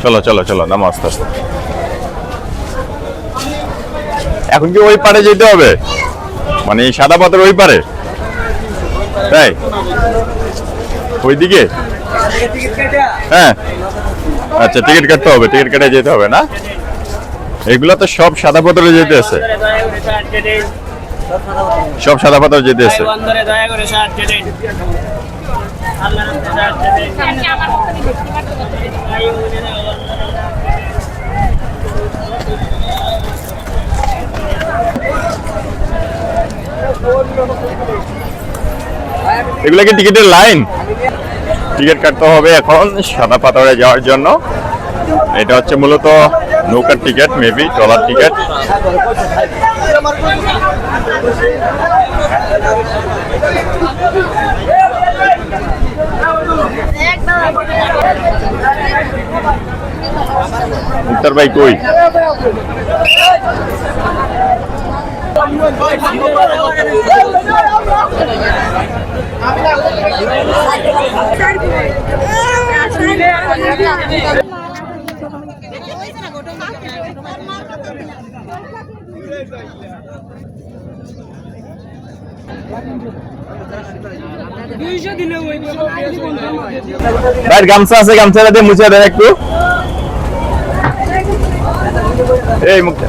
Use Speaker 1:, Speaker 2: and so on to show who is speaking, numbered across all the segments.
Speaker 1: চলো চলো চলো নামো আস্তে আস্তে। এখন কি ওই পারে যেতে হবে, মানে সাদা পাথর ওই পারে? তাই ওইদিকে? হ্যাঁ আচ্ছা, টিকিট কাটতে হবে, টিকিট কেটে যেতে হবে না? এগুলো তো সব সাদা পাথরে যেতে আছে, সব সাদা পাথর যেতে আছে। এগুলো কি টিকিটের লাইন? টিকিট কাটতে হবে এখন সাদা পাথরে যাওয়ার জন্য। এটা হচ্ছে মূলত নৌকার টিকিট, মেবি ট্রলার টিকিট। মুক্তার ভাই কই? ভাই গামছা আছে, গামছাটা দিয়ে মুছে দেন একটু। এই মুক্তা,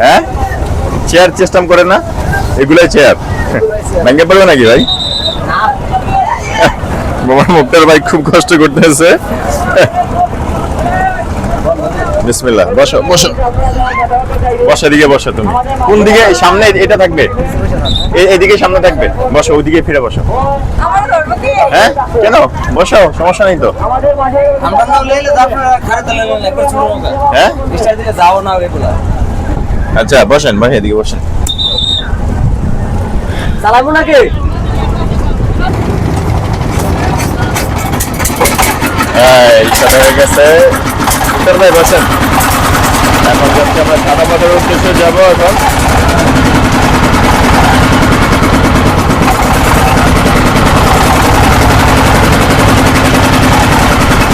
Speaker 1: হ্যাঁ চেয়ার সিস্টেম করে না, এগুলাই চেয়ার ভেঙে পড়বে নাকি ভাই? মুক্তার ভাই খুব কষ্ট করতেছে। বিসমিল্লাহ, বসো বসো বসো, এদিকে বসো। তুমি কোন দিকে? সামনে এটা থাকবে, এদিকে সামনে থাকবে, বসো ওইদিকে ফিরে বসো। হ্যাঁ কেন? বসো, সমস্যা নেই তো। হ্যাঁ আচ্ছা বসেন ভাই, এদিকে বসেন।
Speaker 2: চালাবো নাকি?
Speaker 1: হয়ে গেছে। ভাই বসেন। এখন যাচ্ছে আমরা সাদা পাথরের উদ্দেশ্যে যাবো। এখন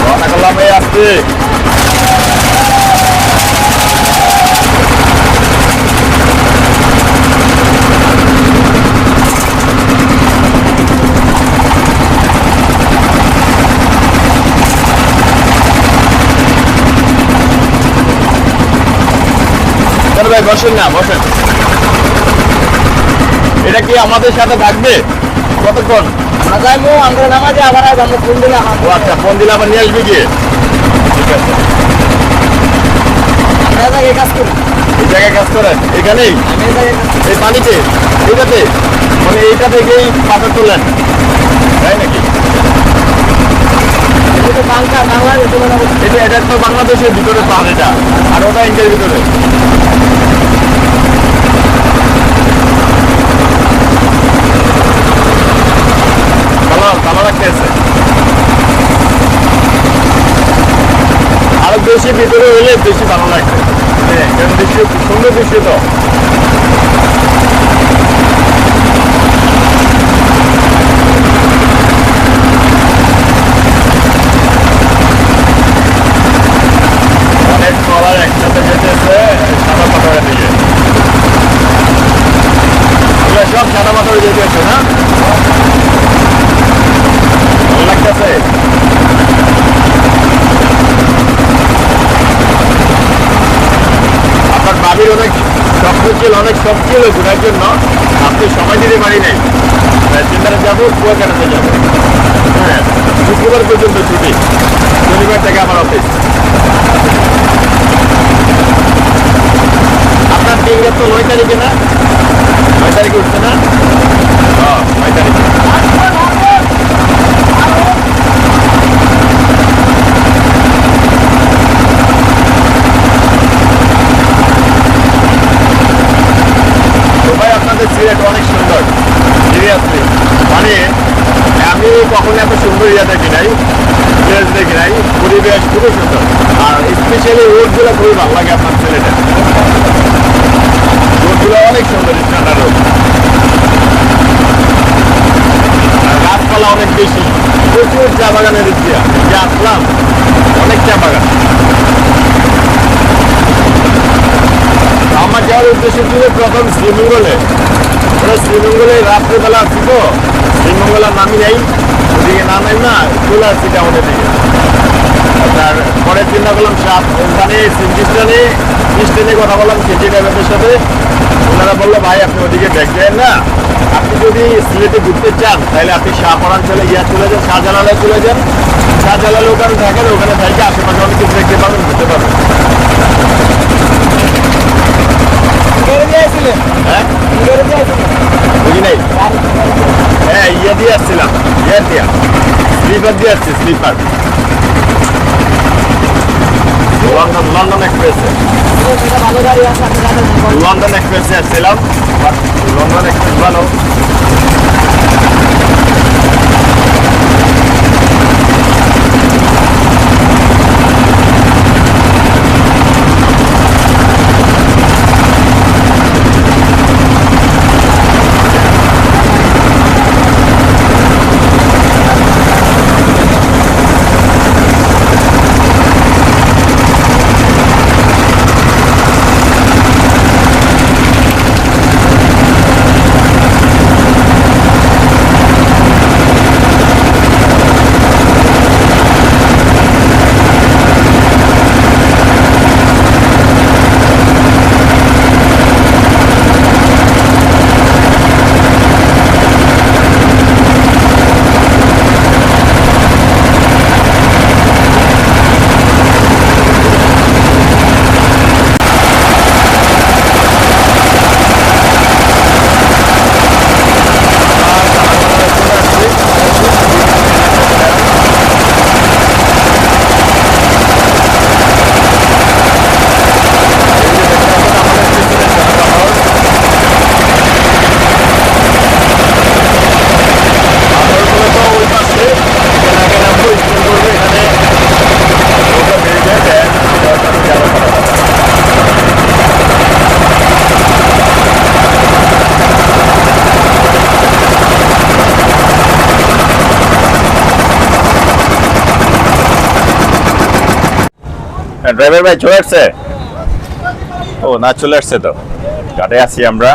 Speaker 1: রওনা করলাম এই আসছে। ভাই বসেন না, বসেন। এটা কি আমাদের সাথে থাকবে কতক্ষণ? আমরা নামাজে আবার ফোন দিলে। ও আচ্ছা, ফোন দিলে আবার নিয়ে আসবে গিয়ে। ঠিক আছে, কাজ করি, এই জায়গায় কাজ করেন এখানেই, এই পানিতে, এইটাতে, মানে এইটা থেকেই পাথর তোলেন, তাই নাকি? এটা তো বাংলাদেশের ভিতরে পাহাড়, এটা আর ওটা ইন্ডিয়ার ভিতরে। ভালো লাগতেছে। আরো বেশি ভিতরে হইলে বেশি ভালো লাগবে, কারণ দৃশ্য সুন্দর দৃশ্য তো। অনেক ট্রলার একসাথে যেতেছে সাদা পাথরের দিকে। সব সাদা পাথরে যেতেছে না? ভালো লাগতেছে। আপনার বাবির অনেক স্বপ্ন ছিল, অনেক শখ ছিল ঘোরার জন্য, আপনি সময় দিতে পারি নাই। চিন্তাটা যাবো, কুয়াকাটাতে যাবো। হ্যাঁ, শুক্রবার পর্যন্ত ছুটি, শনিবার থেকে আমার অফিস। আপনার টিকিট তো 9 তারিখে না? 9 তারিখে উঠছে না? হ্যাঁ 9 তারিখে। সিলেট অনেক সুন্দর, সিরিয়াসলি। মানে আমি কখনো এত সুন্দর ইয়া দেখি নাই, প্লেস দেখি নাই। পরিবেশ খুবই সুন্দর, আর স্পেশালি রোডগুলো খুবই ভালো লাগে আপনার সিলেটে। রোডগুলো অনেক সুন্দর, স্ট্যান্ডার্ড রোড। গাছপালা অনেক বেশি, প্রচুর চা বাগানের ইতিহাস। যে আসলাম অনেক চা বাগান। আমার যাওয়ার উদ্দেশ্য ছিল প্রথম শ্রীমঙ্গলে। শ্রীমঙ্গলে রাত্রেবেলা আসছি তো, শ্রীমঙ্গলার নামি নেই, ওদিকে না নাই না, চলে আসছি টাউনের দিকে। আপনার পরে চিন্তা করলাম ওখানে সিনজিস্টানে স্টেনে কথা বললাম সিটি ড্রাইভারদের সাথে। ওনারা বললো ভাই আপনি ওদিকে দেখবেন না, আপনি যদি সিলেটে ঘুরতে চান তাহলে আপনি শাহপরান চলে চলে যান, শাহজালালে চলে যান। শাহজালালে ওখানে থাকেন, ওখানে থেকে আশেপাশে অনেক কিছু দেখতে পাবেন, ঘুরতে পারবেন। হ্যাঁ বুঝি নাই। হ্যাঁ দিয়ে আসছিলাম, স্লিপার দিয়ে আসছি, স্লিপার লন্ডন এক্সপ্রেসে। লন্ডন এক্সপ্রেসে আসছিলাম, লন্ডন এক্সপ্রেস ভালো। ড্রাইভার ভাই চলে আসছে? ও না, চলে আসছে তো। ঘাটে আছি আমরা,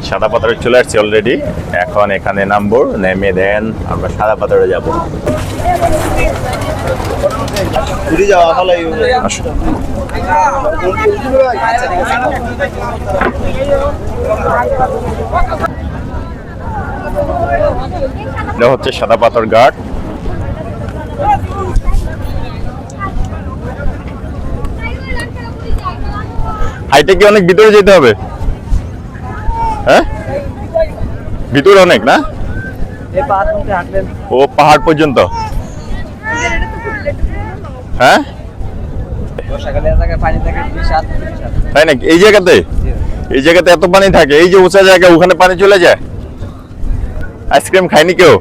Speaker 1: সাদা পাথরে চলে আসছি অলরেডি। এখন এখানে নামবো, নেমে দেন আমরা সাদা পাথরে যাবো। এটা হচ্ছে সাদা পাথর ঘাট। হাইটে কি অনেক ভিতরে যেতে হবে? হ্যাঁ ভিতরে অনেক না? ও পাহাড় পর্যন্ত? হ্যাঁ তাই নাকি? এই জায়গাতে এত পানি থাকে? এই যে উঁচা জায়গা, ওখানে পানি চলে যায়? আইসক্রিম খায়নি কেউ?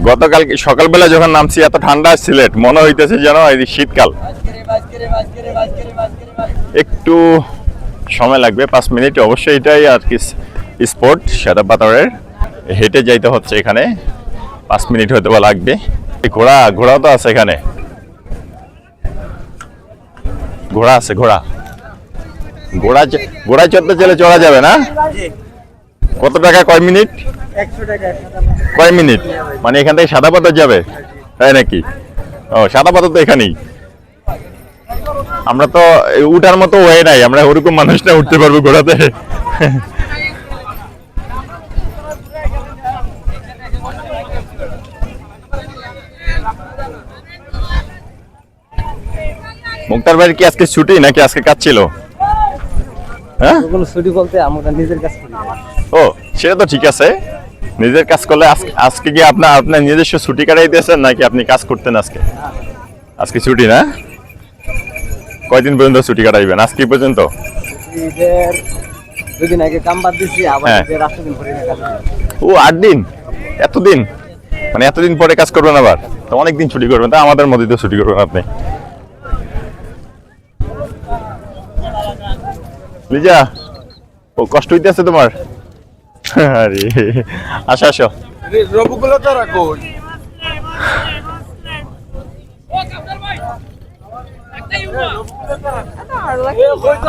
Speaker 1: গতকালকে সকালবেলা যখন নামছি এত ঠান্ডা সিলেট, মনে হইতেছে যেন শীতকাল। একটু সময় লাগবে, 5 মিনিট অবশ্যই। এটাই আর কি স্পট সাদা পাথরের, হেঁটে যাইতে হচ্ছে এখানে, 5 মিনিট হয়তো লাগবে। ঘোড়াও তো আছে এখানে, ঘোড়ায় চড়তে চলে চড়া যাবে না? কত টাকা, কয় মিনিট? 100 টাকা। কয় মিনিট মানে এখান থেকে সাদা পাথর যাবে? তাই নাকি? ও সাদা পাথর তো এখানেই। আমরা তো উঠার মতো হয়ে নাই, আমরা ওরকম মানুষটা উঠতে পারবো ঘোড়াতে? মুক্তার ভাই কি আজকে ছুটি নাকি আজকে কাজ ছিল? হ্যাঁ ছুটি বলতে আমরা নিজের কাজ করি। ও সেটা তো ঠিক আছে, নিজের কাজ করলে। আজকে কি আপনার নিজস্ব ছুটি কাটাই দিয়েছেন নাকি আপনি কাজ করতেন আজকে? আজকে ছুটি না? কয়দিন পর্যন্ত ছুটি কাটাইবেন আজকে পর্যন্ত? দুদিন আগে কাম বাদ দিছি, আবার 8 দিন পরে কাজ। ও 8 দিন? এতদিন মানে এতদিন পরে কাজ করবেন আবার? তো অনেক দিন ছুটি করবেন, তা আমাদের মধ্যে তো ছুটি করবেন আপনি। লিজা ও কষ্ট হইতেছে তোমার? আরে আসো আসো
Speaker 2: রবুগুলো তো রাখো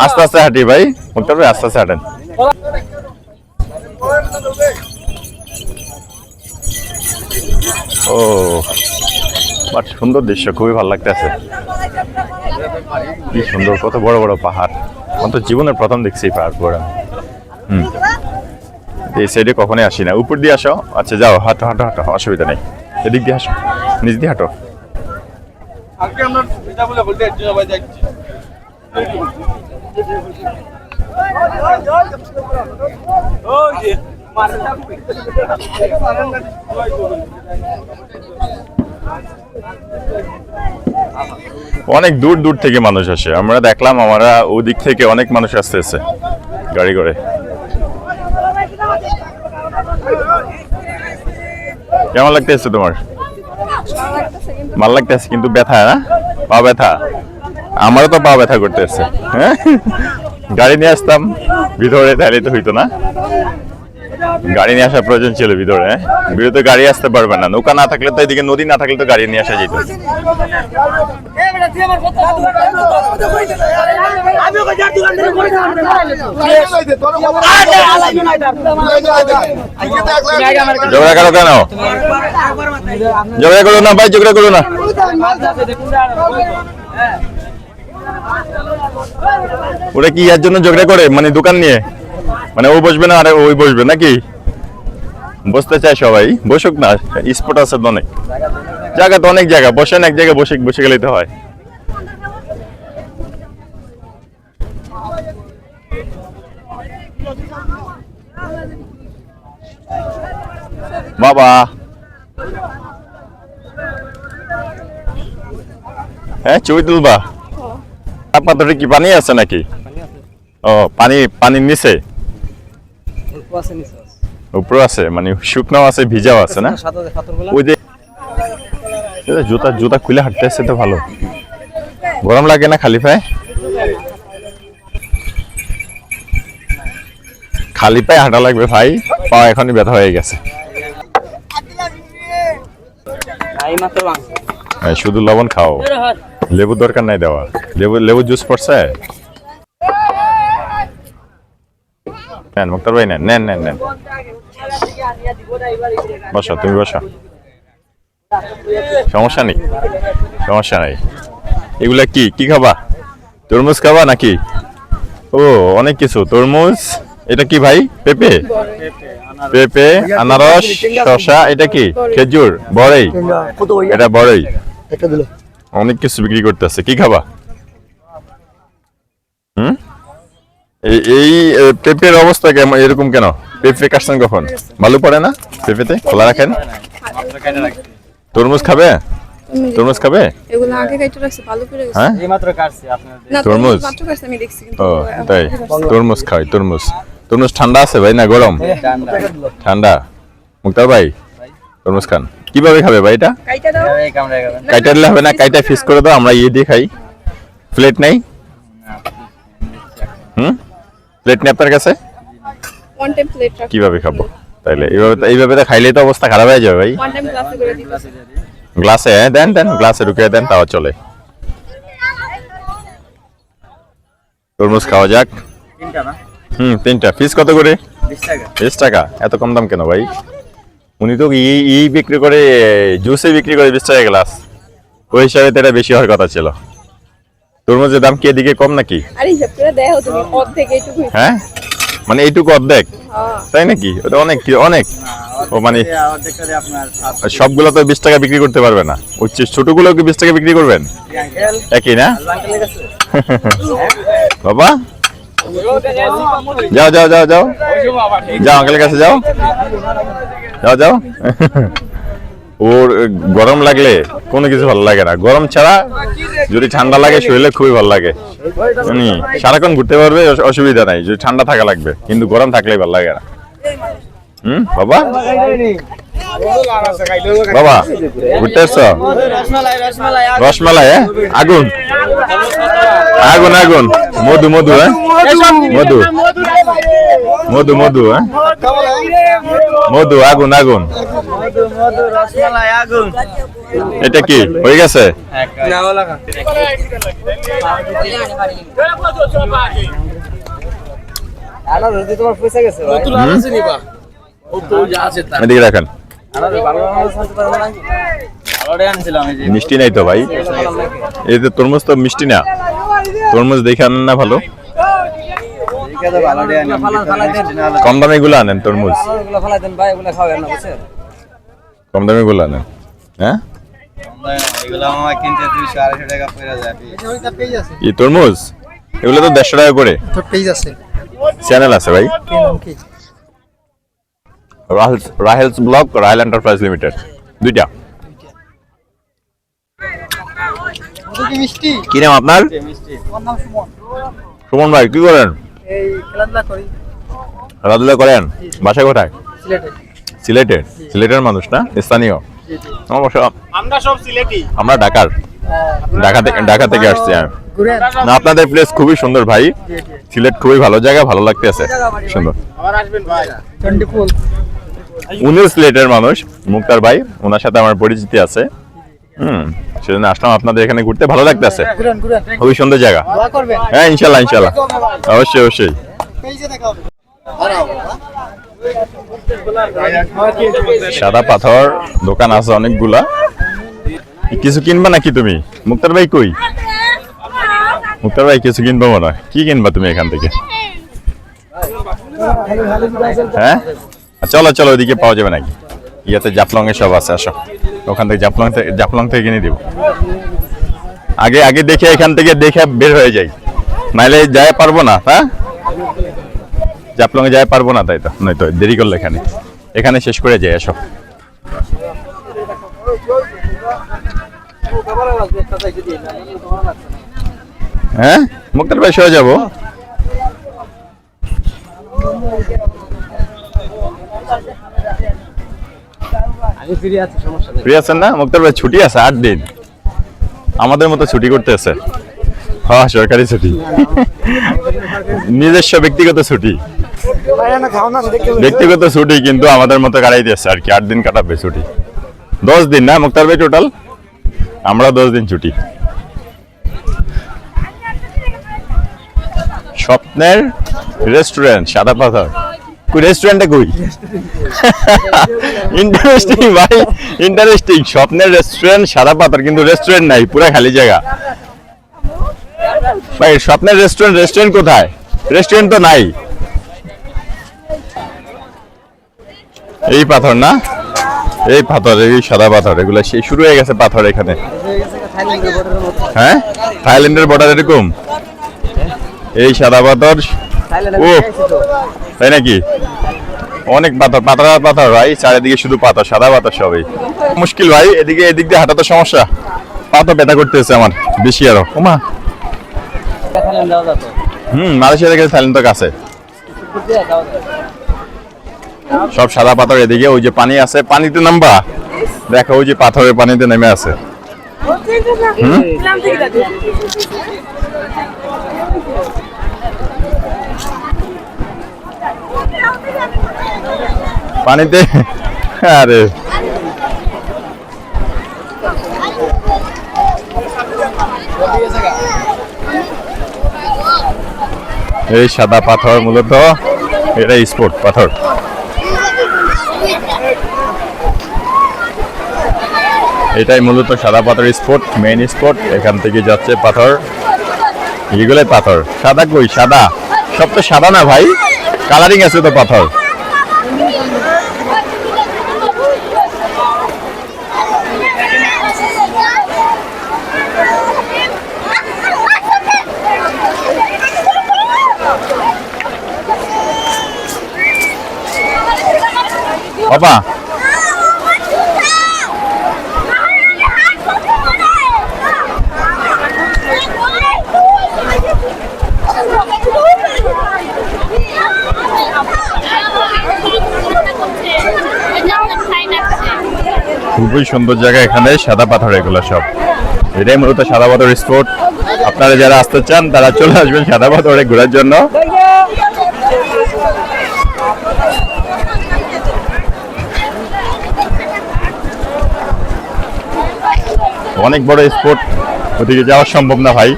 Speaker 1: আস্তে আস্তে হাঁটি ভাই, মুক্তার ভাই আস্তে আস্তে হাঁটেন। ও বাট সুন্দর দৃশ্য, খুবই ভালো লাগতেছে। কি সুন্দর, কত বড় বড় পাহাড়। আমার তো জীবনের প্রথম দেখছি এই পাহাড় পুরো। এই সাইডে কখনোই আসি না। উপর দিয়ে আসো। আচ্ছা যাও, হাঁটো হাঁটো হাঁটো, অসুবিধা নেই। এদিক দিয়ে আসো, নিচ দিয়ে হাঁটো।
Speaker 2: আজকে আমরা এটা বলে বলতে সবাই যাচ্ছি।
Speaker 1: অনেক দূর দূর থেকে মানুষ আসে, আমরা দেখলাম। আমরা ওদিক থেকে অনেক মানুষ আসতেছে গাড়ি করে। কেমন লাগতেছে তোমার? ভালো লাগতেছে, কিন্তু ব্যথা না, পা ব্যথা। আমারও তো পা ব্যথা করতেছে। হ্যাঁ, গাড়ি নিয়ে আসতাম ভিতরে, তাহলে তো হইতো না। গাড়ি নিয়ে আসার প্রয়োজন ছিল ভিতরে। ভিতরে গাড়ি আসতে পারবে না, নৌকা না থাকলে তো, এদিকে নদী না থাকলে তো গাড়ি নিয়ে আসা যেত। ঝগড়া করো কেন? ঝগড়া করো না ভাই, ঝগড়া করো না। ওরা কি এর জন্য ঝগড়া করে? মানে দোকান নিয়ে, মানে ও বসবে না আর ওই বসবে নাকি? বসতে চায় সবাই, বসুক না। স্পট আছে তো অনেক জায়গা, তো অনেক জায়গা। বসেন এক জায়গায়, বসে বসে গেলেই তো হয়। বাবা হ্যাঁ, ছবি তুলবা? আপনাদের কি পানি আছে নাকি? ও পানি, পানির নিচে উপরে আছে, মানে শুকনো আছে, ভিজাও আছে না? ওই যে জুতা জুতা খুলে হাঁটতে আসছে তো ভালো। গরম লাগে না খালি পায়ে? খালি পায়ে হাঁটা লাগবে ভাই, পা এখনই ব্যথা হয়ে গেছে। শুধু লবণ খাও, লেবুর দরকার নাই দেওয়া। লেবু জুস পড়ছে? নেন মুক্তার ভাই, নেন নেন নেন নেন। বসো, তুমি বসো, সমস্যা নেই, সমস্যা নেই। এগুলা কি কি খাবা? তরমুজ খাবা নাকি? ও অনেক কিছু। তরমুজ, এটা কি ভাই? পেঁপে, পেঁপে, আনারস, শসা, এটা কি? খেজুর, বড়ই, এটা বড়ই। অনেক কিছু বিক্রি করতেছে। কি খাবা? এই পেঁপের অবস্থা কেমন, এরকম কেন? পেঁপে কাটছেন কখন? ভালো পড়ে না পেঁপেতে? খোলা রাখেন। তরমুজ খাবে? তরমুজ খাবে?
Speaker 3: এগুলো আগে কেটে রাখছি, ভালো করে গেছে।
Speaker 1: হ্যাঁ,
Speaker 2: এইমাত্র কাটছি আপনাদের।
Speaker 3: না,
Speaker 1: তরমুজ
Speaker 3: মাত্র কাটছি আমি দেখছি কিন্তু।
Speaker 1: ও তাই, তরমুজ খাই। তরমুজ, তরমুজ ঠান্ডা আছে ভাই না গরম? ঠান্ডা। মুক্তার ভাই তরমুজ খান। কিভাবে খাবে ভাই এটা?
Speaker 3: কাইটা দাও।
Speaker 2: এই কামড়ে খাবেন।
Speaker 1: কাইটা দিলে হবে না, কাইটা ফিস করে দাও, আমরা ইয়ে দিয়ে খাই। প্লেট নাই? প্লেট নেই আপনার কাছে?
Speaker 3: ওয়ান টাইম প্লেট রাখ।
Speaker 1: কিভাবে খাবো তাইলে? এইভাবে তো খাইলেই তো অবস্থা খারাপ হয়ে যাবে ভাই।
Speaker 3: ওয়ান টাইম গ্লাসে করে দিতেছি।
Speaker 1: গ্লাসে দেন, দেন গ্লাসে ঢুকিয়ে দেন, তাও চলে। তরমুজ খাওয়া যাক।
Speaker 2: তিনটা না?
Speaker 1: তিনটা। ফিস কত করে?
Speaker 2: 20 টাকা।
Speaker 1: 20 টাকা? এত কম দাম কেন ভাই? উনি তো ই বিক্রি করে, জুসে বিক্রি করে 20 টাকা গ্লাস। ওই হিসাবে তো এটা বেশি হওয়ার কথা ছিল। তরমুজের দাম কি এদিকে কম নাকি?
Speaker 3: আরে হিসাব করে দেখো তুমি, অর্ধেক এইটুকু।
Speaker 1: হ্যাঁ, মানে এইটুকু অর্ধেক? তাই নাকি? ওটা অনেক অনেক। ও মানে
Speaker 2: অর্ধেকটা দিয়ে আপনার
Speaker 1: সবগুলো তো 20 টাকা বিক্রি করতে পারবে না। ওই ছোটগুলো কি 20 টাকা বিক্রি করবেন?
Speaker 2: আঙ্কেল
Speaker 1: একই না?
Speaker 2: আঙ্কেলের কাছে।
Speaker 1: বাবা যাও যাও যাও যাও যাও, আঙ্কেলের কাছে যাও, যাও যাও। ওর গরম লাগলে কোনো কিছু ভালো লাগে না। গরম ছাড়া যদি ঠান্ডা লাগে শরীরে খুবই ভালো লাগে। সারাক্ষণ ঘুরতে পারবে, অসুবিধা নাই। যদি ঠান্ডা থাকা লাগবে, কিন্তু গরম থাকলেই ভালো লাগে না। বাবা বাবা উঠতেছ রসমালাই আগুন আগুন আগুন মধু মধু মধু মধু মধু মধু আগুন আগুন এটা কি হয়ে গেছে এদিকে রাখেন মিষ্টি নাই তো ভাই এই যে তরমুজ তো মিষ্টি না তরমুজ দেখে আনেন না ভালো কম দামি গুলো আনেন তরমুজ কম দামি গুলো আনেন হ্যাঁ এই তরমুজ এগুলো তো 150 টাকা করে চ্যানেল আছে ভাই রাহেলস ব্লগ রাহেল এন্টারপ্রাইজ লিমিটেড দুইটা কি নাম আপনার সুমন ভাই কি করেন খেলাধুলা করেন বাসা কোথায় সিলেটের মানুষ না স্থানীয়
Speaker 2: আমরা সব সিলেটি
Speaker 1: আমরা ঢাকা থেকে আসছি না আপনাদের প্লেস খুবই সুন্দর ভাই সিলেট খুবই ভালো জায়গা ভালো লাগতেছে সুন্দর
Speaker 2: আবার আসবেন ভাই
Speaker 1: উনিও সিলেটের মানুষ মুক্তার ভাই ওনার সাথে আমার পরিচিতি আছে সেজন্য আসলাম আপনাদের এখানে ঘুরতে ভালো লাগতেছে খুবই সুন্দর জায়গা হ্যাঁ ইনশাল্লাহ অবশ্যই অবশ্যই সাদা পাথর দোকান আছে অনেকগুলা কিছু কিনবা নাকি তুমি মুক্তার ভাই কই মুক্তার ভাই কিছু কিনবো মনে হয় কি কিনবা তুমি এখান থেকে হ্যাঁ চলো চলো ওইদিকে পাওয়া যাবে নাকি ইয়াতে জাফলং এ সব আছে আসো ওখান থেকে জাফলং থেকে কিনে দিব আগে দেখে এখান থেকে দেখে বের হয়ে যাই নাইলে যায় পারবো না হ্যাঁ জাফলং এ যায় পারবো না তাই তো নয়তো দেরি করলে এখানে শেষ করে যাই আসো হ্যাঁ মুক্তার ভাই সরে যাবো ফ্রি আছেন না মুক্তার ভাই ছুটি আছে 8 দিন আমাদের মতো ছুটি করতে আছে হ্যাঁ সরকারি ছুটি নিজস্ব ব্যক্তিগত ছুটি কিন্তু আমাদের মতো কাটাই দিয়েছে আর কি 8 দিন কাটাবে ছুটি 10 দিন না মুক্তার ভাই টোটাল আমরা 10 দিন ছুটি স্বপ্নের রেস্টুরেন্ট সাদা পাথর রেস্টুরেন্টে কই ইন্টারেস্টিং ভাই ইন্টারেস্টিং স্বপ্নের রেস্টুরেন্ট সাদা পাথর কিন্তু রেস্টুরেন্ট নাই পুরো খালি জায়গা ভাই স্বপ্নের রেস্টুরেন্ট কোথায় রেস্টুরেন্ট তো নাই এই পাথর না এই পাথর এই সাদা পাথর এগুলো সেই শুরু হয়ে গেছে পাথর এখানে হ্যাঁ থাইল্যান্ডের বর্ডার এরকম এই সাদা পাথর ও তাই নাকি অনেক পাথর ভাই চারিদিকে শুধু পাথর সাদা পাথর সবই মুশকিল ভাই এদিক দিয়ে হাঁটা তো সমস্যা পা তো ব্যথা করতেছে আমার বেশি আরো ওমা মালয়েশিয়া থেকে থাইল্যান্ড তো কাছে সব সাদা পাথর এদিকে ওই যে পানি আছে পানিতে নামবা দেখো ওই যে পাথরের পানিতে নেমে আছে পানিতে আরে এই সাদা পাথর মূলত এটা স্পট পাথর এটাই মূলত সাদা পাথর স্পট মেইন স্পট এখান থেকে যাচ্ছে পাথর এগুলোই পাথর সাদা কই সাদা সব তো সাদা না ভাই কালারিং আছে তো পাথর বাবা খুবই সুন্দর জায়গা, এখানে সাদা পাথর এগুলো সব। এটাই মূলত সাদা পাথর স্পট। আপনারা যারা আসতে চান তারা চলে আসবেন সাদা পাথরে ঘোরার জন্য। অনেক বড় স্পট, ওদিকে যাওয়া সম্ভব না ভাই।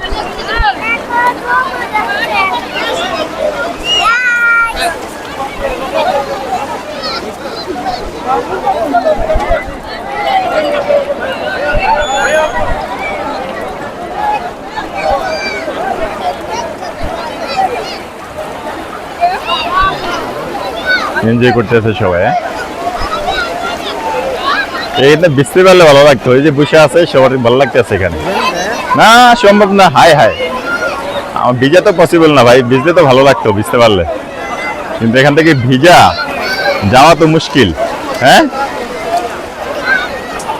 Speaker 1: এনজয় করতেছে সবাই। এইখানে বৃষ্টি পারলে ভালো লাগতো, এই যে বসে আছে সবার ভালো লাগতেছে এখানে। না সম্ভব না, হাই হাই আমার ভিজা তো পসিবল না ভাই, ভিজলে তো ভালো লাগতো ভিজতে পারলে, কিন্তু এখান থেকে ভিজা যাওয়া তো মুশকিল। হ্যাঁ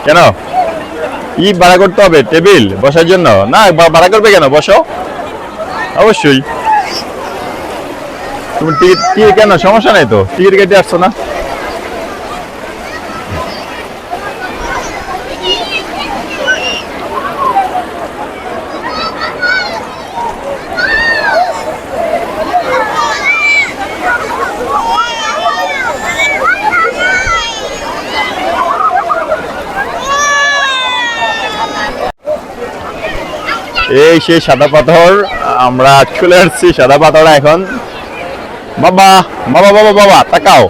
Speaker 1: কেন ই ভাড়া করতে হবে টেবিল বসার জন্য? না ভাড়া করবে কেন, বসো অবশ্যই। তুমি টিকিট কেন, সমস্যা নাই তো, টিকিট কেটে আসছো না? এই সেই সাদা পাথর, আমরা চলে আসছি সাদা পাথর এখন। বাবা বাবা বাবা বাবা তাকাও,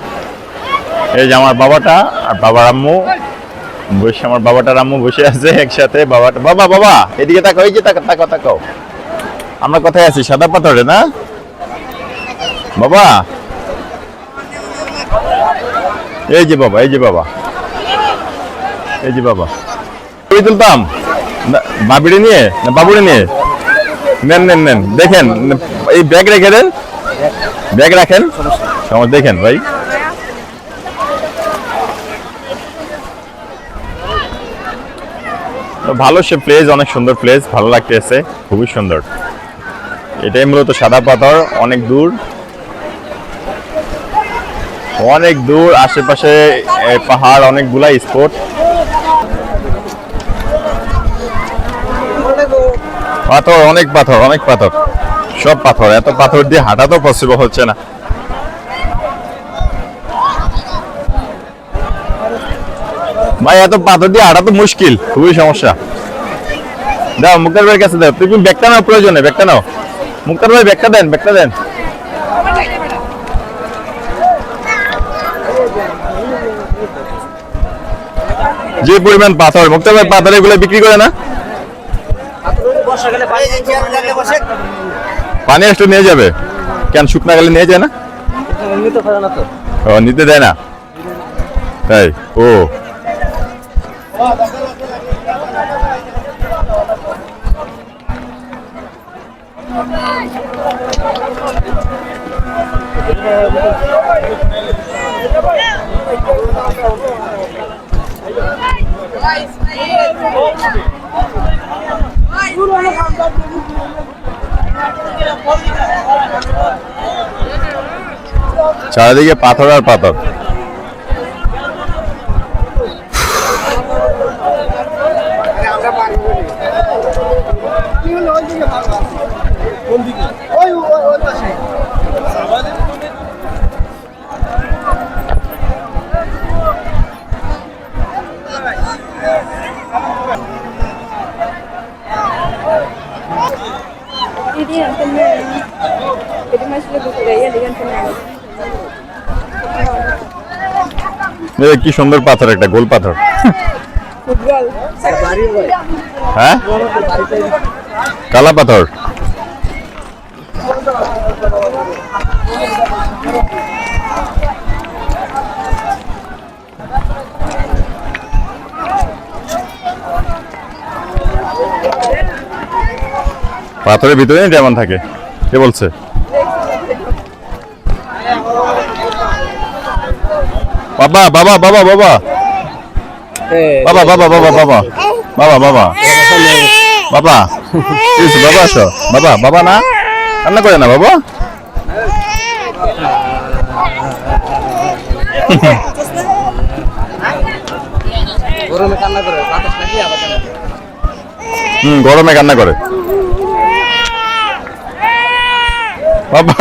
Speaker 1: এই যে আমার বাবাটা আর বাবার আম্মু বসে, আমার বাবাটার আম্মু বসে আছে একসাথে। বাবাটা বাবা বাবা এদিকে তাকাও, এই যে তাকাও তাকাও, আমরা কোথায় আছি? সাদা পাথরে না বাবা? এই যে বাবা, এই যে বাবা, এই যে বাবা। ছবি তুলতাম বাবিড়ে নিয়ে না বাবুড়ে নিয়ে? নেন নেন নেন, দেখেন এই ব্যাগ রেখে দেন, ব্যাগ রাখেন, দেখেন ভাই। ভালো সে প্লেস, অনেক সুন্দর প্লেস, ভালো লাগতেছে, খুবই সুন্দর। এটাই মূলত সাদা পাথর, অনেক দূর অনেক দূর, আশেপাশে পাহাড়, অনেকগুলা স্পট। পাথর, অনেক পাথর, অনেক পাথর, সব পাথর। এত পাথর দিয়ে হাঁটা তো পসিবল হচ্ছে না। ভাই এত পাথর দিয়ে হাঁটা তো মুশকিল, খুবই সমস্যা। দাও মুক্তার ভাইয়ের কাছে দাও, তুমি ব্যাগটা নাও, প্রয়োজনে ব্যাগটা নাও। মুক্তার ভাই ব্যাগটা দেন, ব্যাগটা দেন। যে পরিমাণ পাথর, মুক্তার ভাই পাথর এগুলো বিক্রি করে না? পানি একটু নিয়ে যাবে কেন, শুকনা গেলে নিয়ে যায় না? ও নিতে দেয় না তাই? ও চারিদিকে পাথর আর পাথর। কি সুন্দর পাথর, একটা গোল পাথর। হ্যাঁ কালা পাথর। পাথরের ভিতরে যেমন থাকে, কে বলছে? বাবা বাবা বাবা বাবা বাবা বাবা বাবা বাবা বাবা বাবা বাবা বাবা আসো বাবা, বাবা না কান্না করে না বাবা।
Speaker 2: গরমে কান্না করে বাতাস লাগিয়ে আবার কান্না করে।
Speaker 1: গরমে কান্না করে বাবা।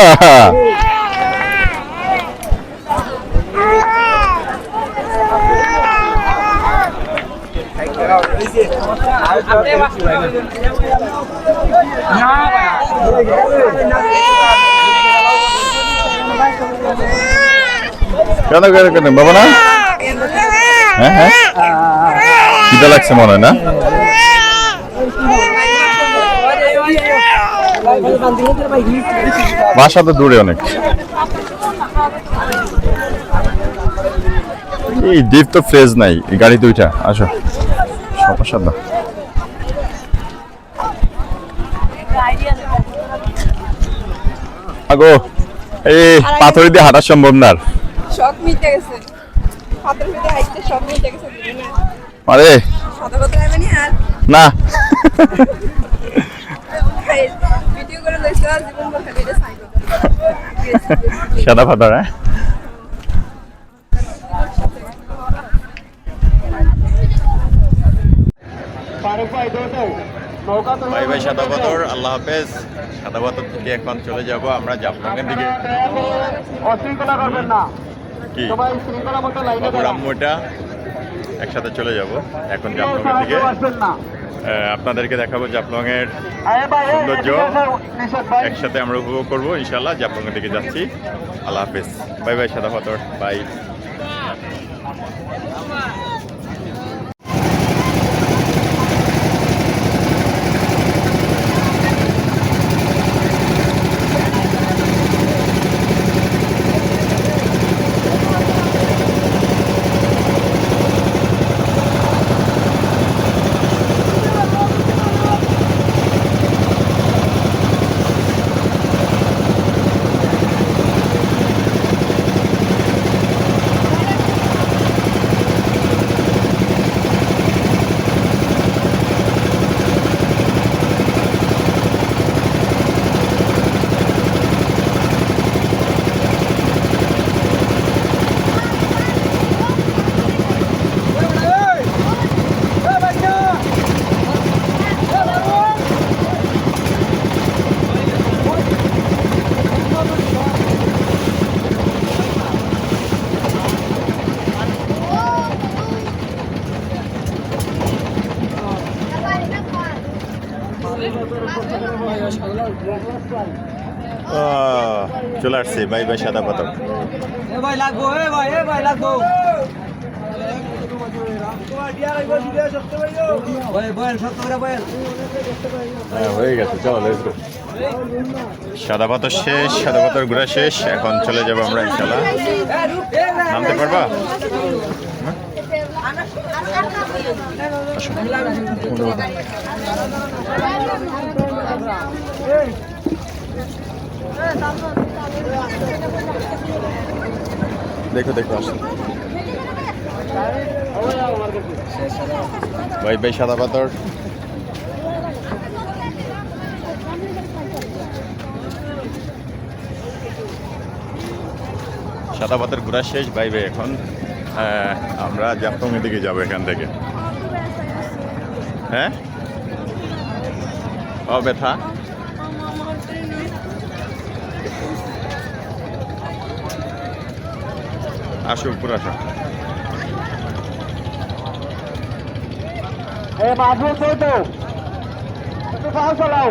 Speaker 1: কেন কেন কেন বাবা না? হ্যাঁ হ্যাঁ খিদা লাগছে মনে হয় না? বাসা তো দূরে অনেক। এই ডিপ তো ফ্রেশ নাই, গাড়িতে উঠা আসো, সমস্যা না। আগো এই পাথর দিয়ে হাঁটা সম্ভব না।
Speaker 3: শখ মিটে গেছে, হাতের ভিতরে হাইটে শখ মিটে গেছে।
Speaker 1: আরে
Speaker 3: সাদা কথা রাখবেনি আর
Speaker 1: না
Speaker 3: ভিডিও করে লইছে আর জীবন বলতে এটা সাইকেল
Speaker 1: সাদা পাথর। হ্যাঁ ভাই ভাই সাদা পাথর, আল্লাহ হাফেজ। সাদা পাথর থেকে এখন চলে যাব আমরা জাফলংয়ের দিকে।
Speaker 2: অশৃঙ্খলা করবেন না,
Speaker 1: কি
Speaker 2: সবাই শৃঙ্খলা মতো লাইনে
Speaker 1: বাবুর আম্মু এটা একসাথে চলে যাব এখন জাফলংয়ের দিকে।
Speaker 2: আসবেন না।
Speaker 1: আপনাদেরকে দেখাবো জাফলংয়ের
Speaker 2: আরে ভাই, এই
Speaker 1: সৌন্দর্য
Speaker 2: নিষেধ ভাই।
Speaker 1: একসাথে আমরা উপভোগ করবো ইনশাল্লাহ। জাফলংয়ের দিকে যাচ্ছি। আল্লাহ হাফেজ, বাই বাই সাদা পাথর, বাই। চলে আসছে বাই বাই সাদা পাথর।
Speaker 2: এ ভাই লাগবো, এ ভাই লাগবো।
Speaker 1: হ্যাঁ হয়ে গেছে, চলো লেটস গো। সাদা পাথর শেষ, সাদা পাথর ঘোরা শেষ, এখন চলে যাবো আমরা ইনশাল্লাহ। নামতে পারবা? দেখো দেখো আসো ভাই ভাই সাদা পাথর। সাদা পাথর ঘোরা শেষ ভাই ভাই, এখন আমরা জাফলংয়ের দিকে যাবো এখান থেকে। হ্যাঁ ও ব্যথা, আসো উপর আসো।
Speaker 2: এ বাবু তো একটু পাও চালাও।